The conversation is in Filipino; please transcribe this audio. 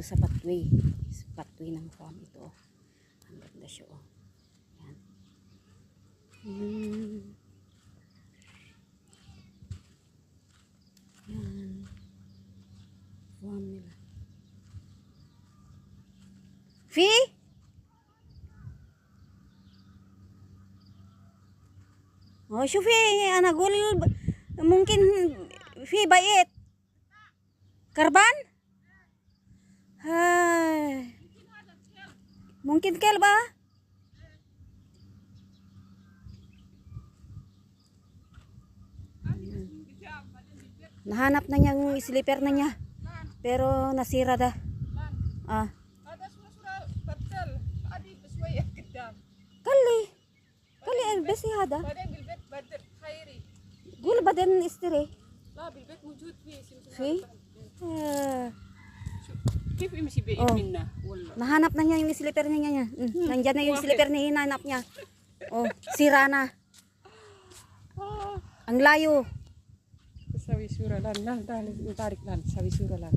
sa pathway. Sa pathway ng farm ito. Oh. Ang ganda siya. Oh. Yan. Yan. Farm nila. Fee? Oh, شوفي أنا أقول ممكن في بيت كربان هاي ممكن كلبة nahanap na niya yung sleeper na niya pero nasira dah كلي البسي هذا بعدين بالبيت بدل خيري قول بعدين اشتري لا بالبيت موجود في كيف يمشي بعيد منا والله nahanap na niya yung sleeper niya nandiyan na yung sleeper na hinanap niya oh sira na ang layo سوي صورة لان لا نتارك لان سوي صورة لان